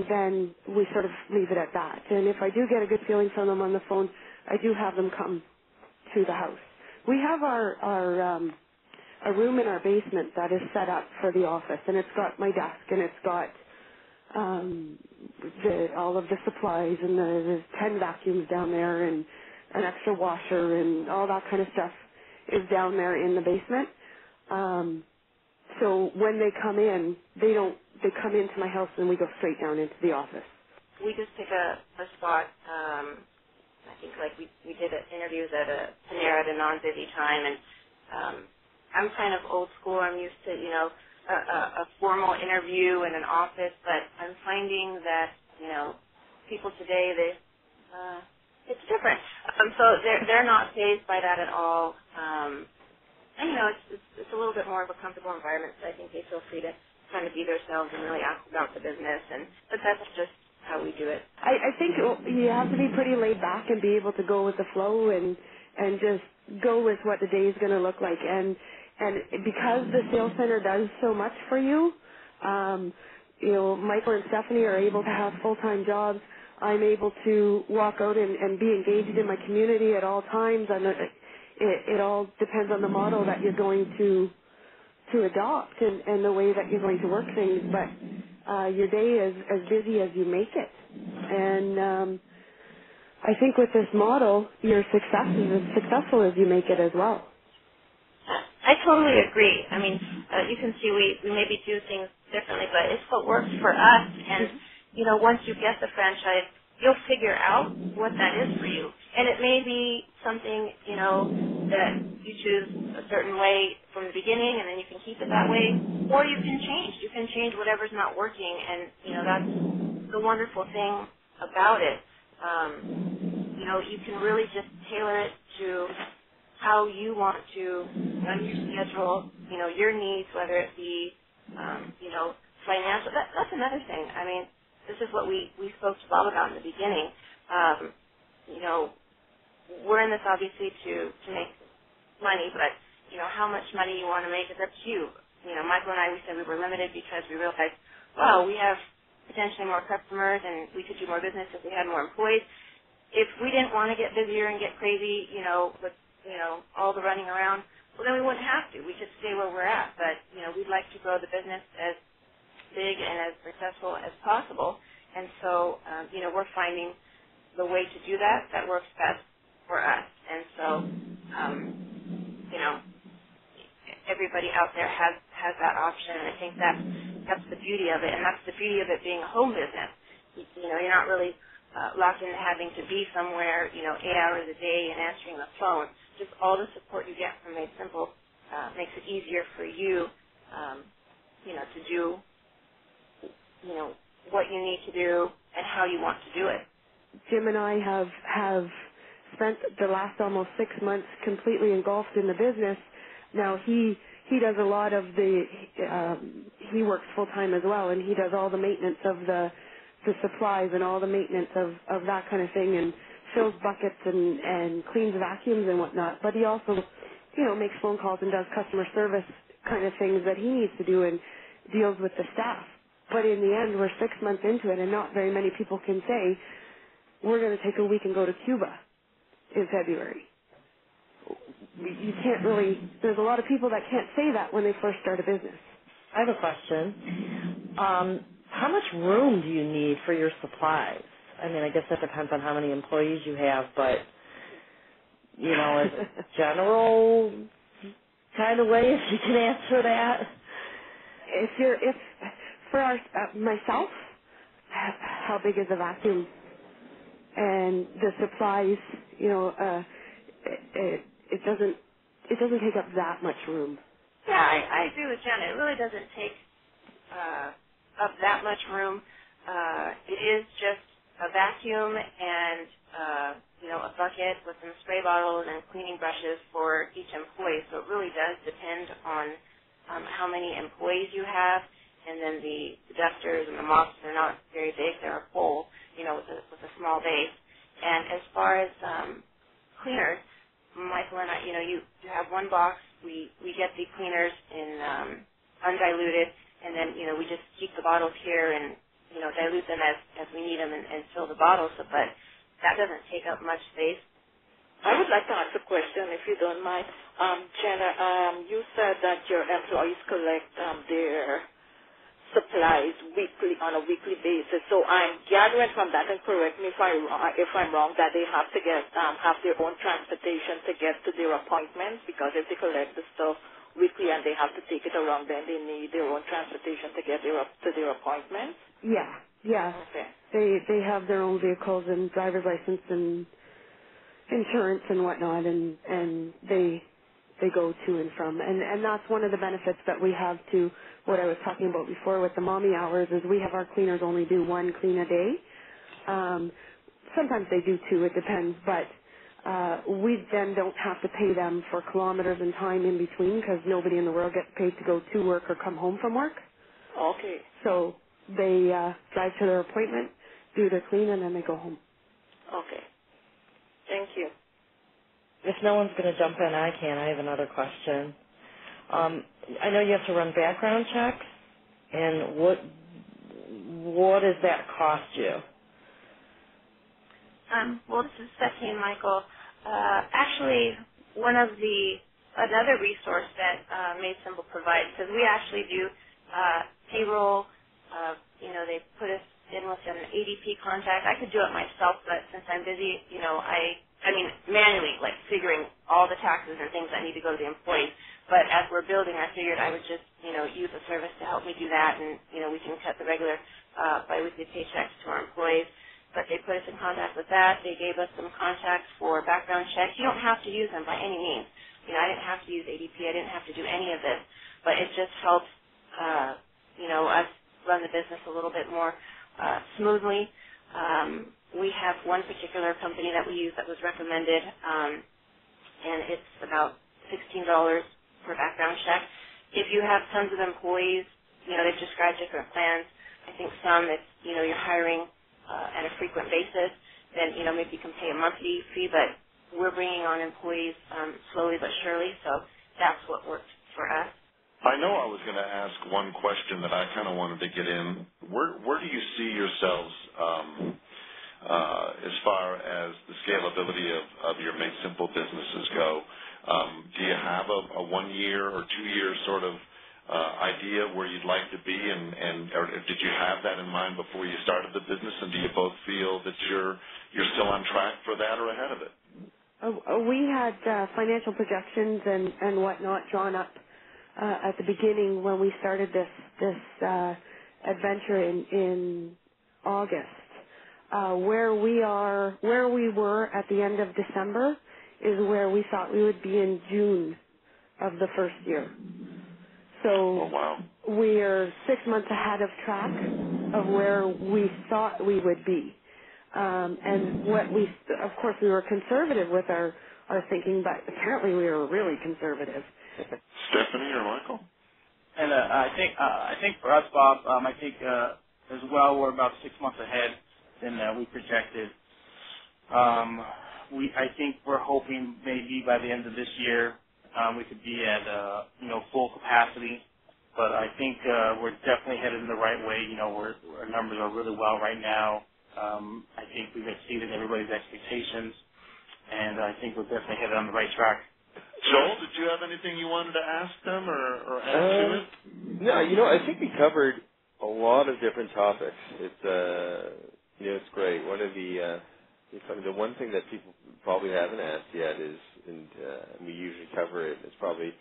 then we sort of leave it at that. And if I do get a good feeling from them on the phone, I do have them come to the house. We have a room in our basement that is set up for the office, and it's got my desk, and it's got all of the supplies, and there's 10 vacuums down there, and an extra washer, and all that kind of stuff is down there in the basement. So when they come in, they come into my house, and we go straight down into the office. We just pick a spot. I think like we did interviews at a Panera at a non-busy time, and I'm kind of old school. I'm used to, a formal interview in an office, but I'm finding that, people today, it's different. So they're not fazed by that at all. And, it's a little bit more of a comfortable environment, so I think they feel free to kind of be themselves and really ask about the business. But that's just how we do it. I think you have to be pretty laid back and be able to go with the flow and just go with what the day is going to look like. And because the sales center does so much for you, Michael and Stephanie are able to have full-time jobs. I'm able to walk out and be engaged in my community at all times. And it all depends on the model that you're going to adopt and the way that you're going to work things. But your day is as busy as you make it. And I think with this model, your success is as successful as you make it as well. I totally agree. I mean, you can see we maybe do things differently, but it's what works for us. And, once you get the franchise, you'll figure out what that is for you. And it may be something, that you choose a certain way from the beginning, and then you can keep it that way. Or you can change. You can change whatever's not working. And, that's the wonderful thing about it. You can really just tailor it to how you want to run your schedule, your needs, whether it be, financial. That's another thing. I mean, this is what we spoke to Bob about in the beginning. We're in this obviously to make money, but, how much money you want to make is up to you. Michael and I, we said we were limited because we realized, wow, we have potentially more customers and we could do more business if we had more employees. If we didn't want to get busier and get crazy, with all the running around, well, then we wouldn't have to. We could stay where we're at. But, we'd like to grow the business as big and as successful as possible. And so, we're finding the way to do that works best for us. And so, everybody out there has that option. And I think that's the beauty of it. And that's the beauty of it being a home business. You're not really locked into having to be somewhere, 8 hours a day and answering the phone. Just all the support you get from Maid Simple makes it easier for you, to do, what you need to do and how you want to do it. Jim and I have spent the last almost 6 months completely engulfed in the business. Now he does a lot of he works full time as well, and he does all the maintenance of the supplies and all the maintenance of that kind of thing, and fills buckets and cleans vacuums and whatnot. But he also, makes phone calls and does customer service kind of things that he needs to do and deals with the staff. But in the end, we're 6 months into it, and not very many people can say, we're going to take a week and go to Cuba in February. You can't really, there's a lot of people that can't say that when they first start a business. I have a question. How much room do you need for your supplies? I mean, I guess that depends on how many employees you have, but, as a general kind of way, if you can answer that. If for myself, how big is a vacuum? And the supplies, it doesn't take up that much room. Yeah, I agree with Jen. It really doesn't take up that much room. It is just a vacuum and a bucket with some spray bottles and cleaning brushes for each employee. So it really does depend on how many employees you have, and then the dusters and the mops, they're not very big. They're a bowl, with a small base. And as far as cleaners, Michael and I, you have one box. We get the cleaners in undiluted, and then we just keep the bottles here and dilute them as we need them and fill the bottles. But that doesn't take up much space. I would like to ask a question, if you don't mind. Jenna, you said that your employees collect their supplies on a weekly basis. So I'm gathering from that, and correct me if I'm wrong, that they have to have their own transportation to get to their appointments, because if they collect the stuff weekly and they have to take it around, then they need their own transportation to get to their appointments. Yeah. Okay. They have their own vehicles and driver's license and insurance and whatnot, and they go to and from. And that's one of the benefits that we have to what I was talking about before with the mommy hours, is we have our cleaners only do one clean a day. Sometimes they do two, it depends, but we then don't have to pay them for kilometers and time in between, because nobody in the world gets paid to go to work or come home from work. Okay. So they drive to their appointment, do their clean, and then they go home. Okay. Thank you. If no one's going to jump in, I can. I have another question. I know you have to run background checks, and what does that cost you? Well, this is Stephanie and Michael. Actually, another resource that Maid Simple provides, because we actually do payroll. They put us in with an ADP contact. I could do it myself, but since I'm busy, I mean, manually, like figuring all the taxes and things that need to go to the employees. But as we're building, I figured I would just, use a service to help me do that, and, we can cut the regular biweekly paychecks to our employees. But they put us in contact with that. They gave us some contacts for background checks. You don't have to use them by any means. I didn't have to use ADP. I didn't have to do any of this. But it just helps, us run the business a little bit more smoothly. We have one particular company that we use that was recommended, and it's about $16 per background check. If you have tons of employees, they've described different plans. I think some, it's, you're hiring at a frequent basis, then, maybe you can pay a monthly fee, but we're bringing on employees slowly but surely, so that's what works for us. I know I was going to ask one question that I kind of wanted to get in. Where do you see yourselves as far as the scalability of your Maid Simple businesses go? Do you have a 1 year or 2 year sort of idea where you'd like to be, or did you have that in mind before you started the business, and do you both feel that you're still on track for that or ahead of it? We had financial projections and whatnot drawn up at the beginning when we started this adventure in August. Where we were at the end of December is where we thought we would be in June of the first year. So we're 6 months ahead of track of where we thought we would be. And of course, we were conservative with our thinking, but apparently we were really conservative. Stephanie or Michael? And I think for us, Bob, I think as well we're about 6 months ahead than we projected. I think we're hoping maybe by the end of this year we could be at full capacity. But I think we're definitely headed in the right way. Our numbers are really well right now. I think we've exceeded everybody's expectations, and I think we're definitely headed on the right track. Joel, did you have anything you wanted to ask them or add to it? No, I think we covered a lot of different topics. It's great. One of the one thing that people probably haven't asked yet is, and we usually cover it, it's probably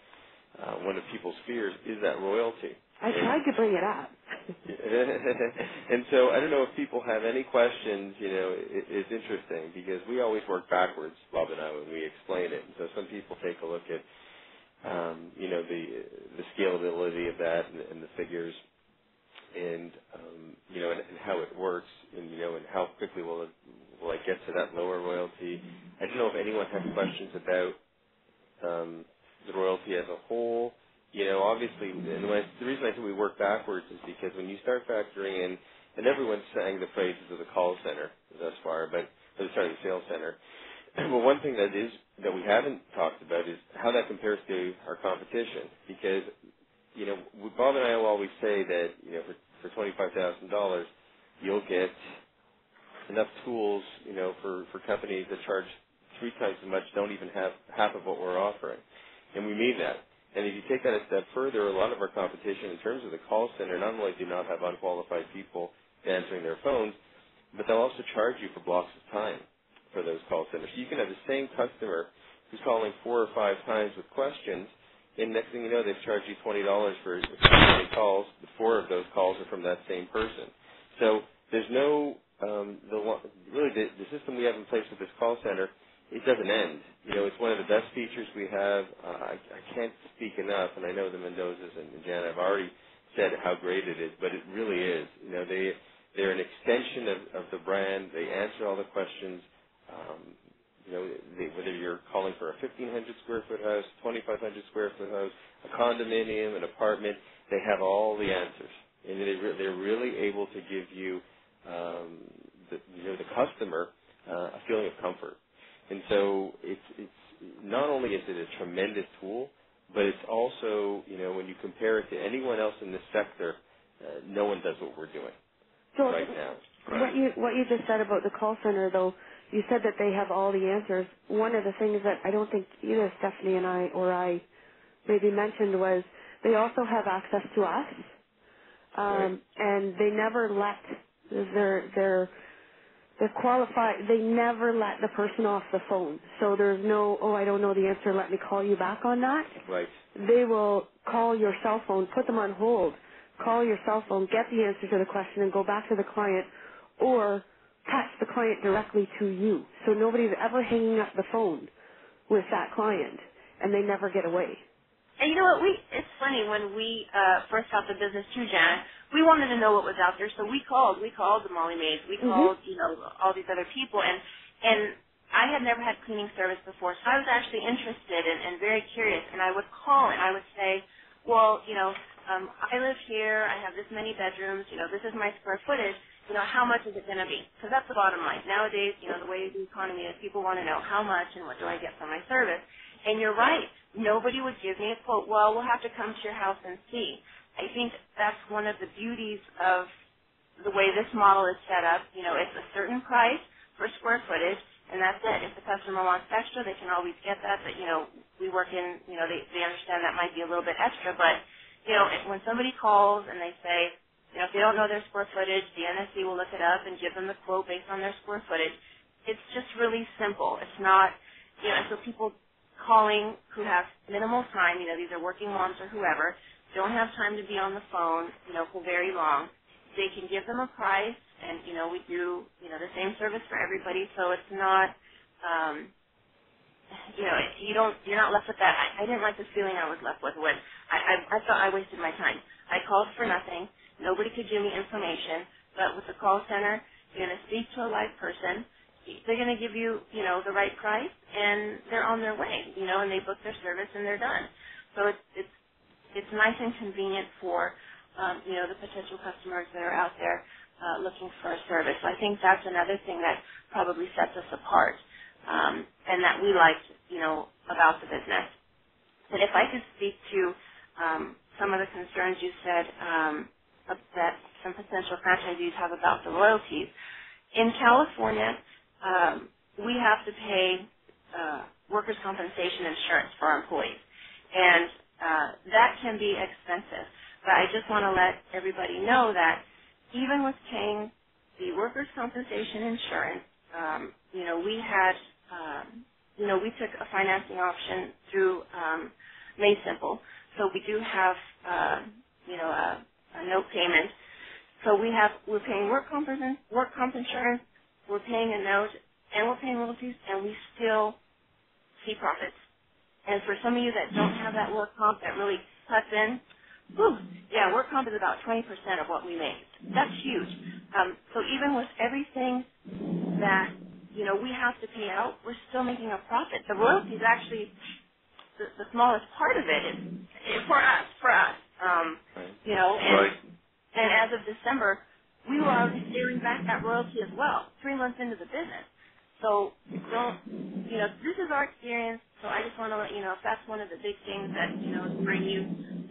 one of people's fears, is that royalty. I tried to bring it up. And so I don't know if people have any questions. It's interesting because we always work backwards, Bob and I, when we explain it. And so some people take a look at, the scalability of that and the figures, and and how it works, and and how quickly will I get to that lower royalty. I don't know if anyone has questions about the royalty as a whole. Obviously, and the reason I think we work backwards is because when you start factoring in, and everyone's saying the praises of the call center thus far, the sales center. But one thing that we haven't talked about is how that compares to our competition, because Bob and I will always say that for $25,000 you'll get enough tools for companies that charge 3 times as much, don't even have half of what we're offering, and we mean that. And if you take that a step further, a lot of our competition in terms of the call center not only do not have unqualified people answering their phones, but they'll also charge you for blocks of time for those call centers. So you can have the same customer who's calling 4 or 5 times with questions, and next thing you know, they've charged you $20 for 20 calls. The 4 of those calls are from that same person. So there's no the system we have in place with this call center. It doesn't end. It's one of the best features we have. I can't speak enough, and I know the Mendozas and Janet have already said how great it is, but it really is. They're an extension of the brand. They answer all the questions. Whether you're calling for a 1,500 square foot house, 2,500 square foot house, a condominium, an apartment, they have all the answers, and they're really able to give you the customer a feeling of comfort. And so it's not only is it a tremendous tool, but it's also, when you compare it to anyone else in this sector, no one does what we're doing right now. What you just said about the call center, though, you said that they have all the answers. One of the things that I don't think either Stephanie and I maybe mentioned was they also have access to us, and they never let they're qualified. They never let the person off the phone. So there's no, I don't know the answer, let me call you back on that. Right. They will call your cell phone, put them on hold, call your cell phone, get the answer to the question, and go back to the client, or patch the client directly to you. So nobody's ever hanging up the phone with that client, and they never get away. And you know what? It's funny, when we first got the business too, Janet, we wanted to know what was out there, so we called the Molly Maids, we called, all these other people, and I had never had cleaning service before, so I was actually interested and very curious, and I would call and I would say, well, I live here, I have this many bedrooms, this is my square footage, how much is it going to be? Because that's the bottom line. Nowadays, the way the economy is, people want to know how much and what do I get for my service. And you're right. Nobody would give me a quote. Well, we'll have to come to your house and see. I think that's one of the beauties of the way this model is set up. It's a certain price per square footage, and that's it. If the customer wants extra, they can always get that. But, we work in, they understand that might be a little bit extra. But, when somebody calls and they say, if they don't know their square footage, the NSC will look it up and give them the quote based on their square footage. It's just really simple. It's not, so people calling who have minimal time, these are working moms or whoever, don't have time to be on the phone, for very long. They can give them a price, and, we do, the same service for everybody, so it's not, you're not left with that. I didn't like the feeling I was left with when I thought I wasted my time. I called for nothing. Nobody could give me information, but with the call center, you're going to speak to a live person. They're going to give you, the right price, and they're on their way, and they book their service and they're done. So it's nice and convenient for, the potential customers that are out there looking for a service. So I think that's another thing that probably sets us apart, and that we liked, about the business. But if I could speak to some of the concerns you said that some potential franchisees have about the royalties. In California, we have to pay workers' compensation insurance for our employees, and that can be expensive. But I just want to let everybody know that even with paying the workers' compensation insurance, we had, we took a financing option through Maid. So we do have, a note payment. So we're paying work comp insurance, we're paying a note, and we're paying royalties, and we still see profits. And for some of you that don't have that work comp that really cuts in, work comp is about 20% of what we make. That's huge. So even with everything that, we have to pay out, we're still making a profit. The royalty is actually the smallest part of it for us. And as of December, we were already steering back that royalty as well, 3 months into the business. So this is our experience. So I just want to let you know if that's one of the big things that, bring you,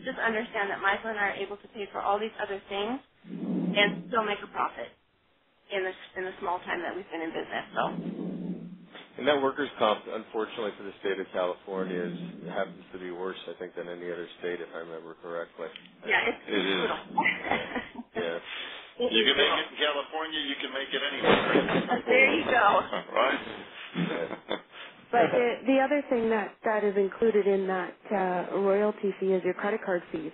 just understand that Michael and I are able to pay for all these other things and still make a profit in the small time that we've been in business. So. And that workers' comp, unfortunately for the state of California, happens to be worse, I think, than any other state, if I remember correctly. Yeah, it is. Yeah. You can make it in California, you can make it anywhere. There you go. Right? But the other thing that is included in that royalty fee is your credit card fees.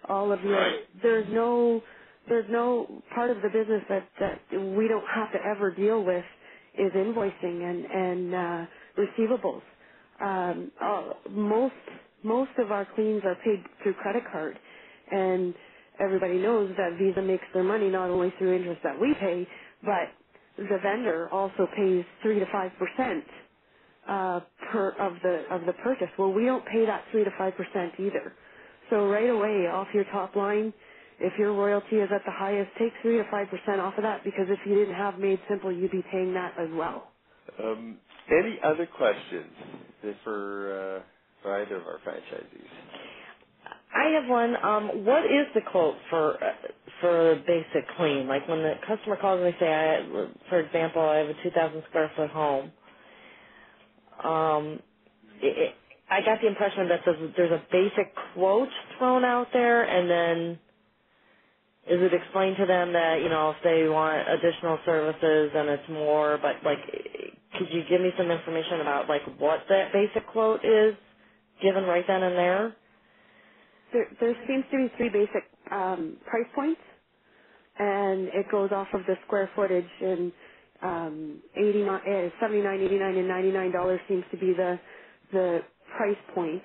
All of your there's no part of the business that we don't have to ever deal with is invoicing and receivables. Most of our cleans are paid through credit card, and everybody knows that Visa makes their money not only through interest that we pay, but the vendor also pays 3 to 5% of the purchase. Well, we don't pay that 3 to 5% either. So right away, off your top line, if your royalty is at the highest, take 3 to 5% off of that, because if you didn't have Maid Simple, you'd be paying that as well. Any other questions for either of our franchisees? I have one. What is the quote for a basic clean? Like when the customer calls and they say, for example, I have a 2,000 square foot home. I got the impression that there's a basic quote thrown out there, and then is it explained to them that, if they want additional services and it's more, but could you give me some information about what that basic quote is given right then and there? There seems to be 3 basic price points, and it goes off of the square footage, and $79, $89, and $99 seems to be the price point.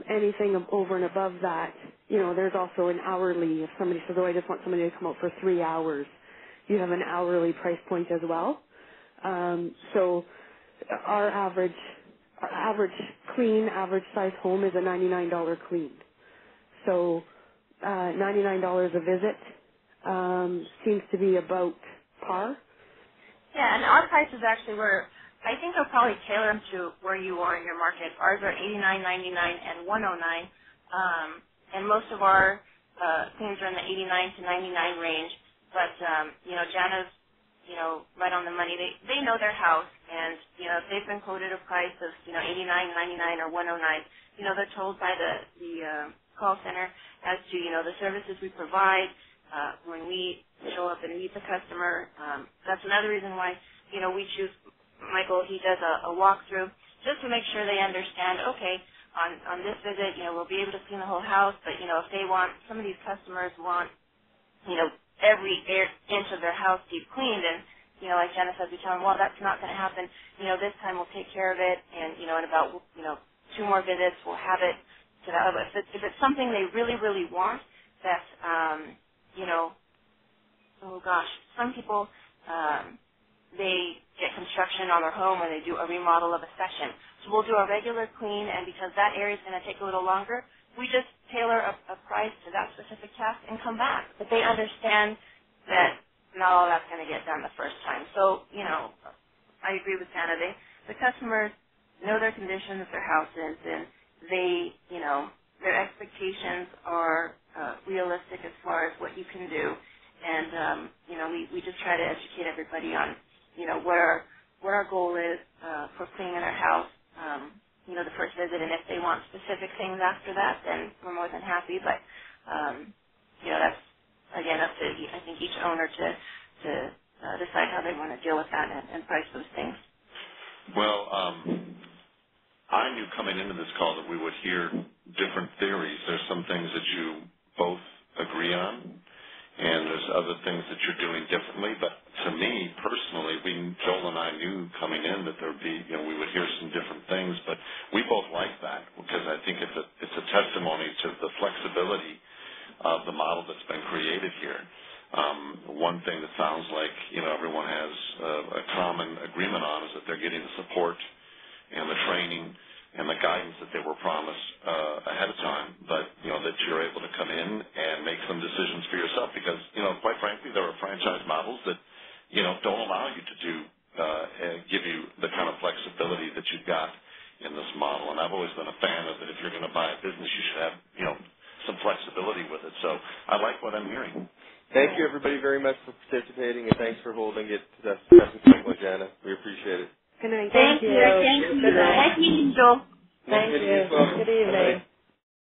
Anything over and above that, there's also an hourly. If somebody says, I just want somebody to come out for 3 hours, you have an hourly price point as well. So our average clean, average size home is a $99 clean. So $99 a visit seems to be about par. Yeah, and our prices actually I think they'll probably tailor them to where you are in your market. Ours are $89, $99, and $109, and most of our cleans are in the $89 to $99 range. But Jana's right on the money. They know their house, and if they've been quoted a price of $89, $99, or $109, they're told by the call center as to the services we provide when we show up and meet the customer. That's another reason why we choose Michael. He does a walkthrough just to make sure they understand. Okay, on this visit, we'll be able to clean the whole house, but if they want, some of these customers want every inch of their house deep cleaned, and like Jenna says, we tell them, well, that's not going to happen. This time we'll take care of it, and in about 2 more visits we'll have it to that level. If it's something they really, really want, that some people they get construction on their home or they do a remodel of a section. So we'll do a regular clean, and because that area is going to take a little longer, we just tailor a price to that specific task and come back. But they understand that not all that's going to get done the first time. So, I agree with Santa. The customers know their condition of their houses, and they, their expectations are realistic as far as what you can do. And, we just try to educate everybody on, what our goal is for cleaning their house, the first visit. And if they want specific things after that, then we're more than happy. But, that's, again, up to, I think, each owner to decide how they want to deal with that and price those things. Well, I knew coming into this call that we would hear different theories. There's some things that you both agree on, and there's other things that you're doing differently. But to me personally, Joel and I knew coming in that there'd be, we would hear some different things, but we both like that because I think it's a testimony to the flexibility of the model that's been created here. One thing that sounds like everyone has a common agreement on is that they're getting the support and the training and the guidance that they were promised ahead of time, but that you're able to come in and make some decisions for yourself because quite frankly there are franchise models that don't allow you to do and give you the kind of flexibility that you've got in this model. And I've always been a fan of that. If you're going to buy a business, you should have some flexibility with it. So I like what I'm hearing. Thank you, everybody, very much for participating, and thanks for holding it to that specific, Jana. We appreciate it. Good night. Thank you. Thank you. Good night. Nice meeting you, Joel. Thank you. Good evening.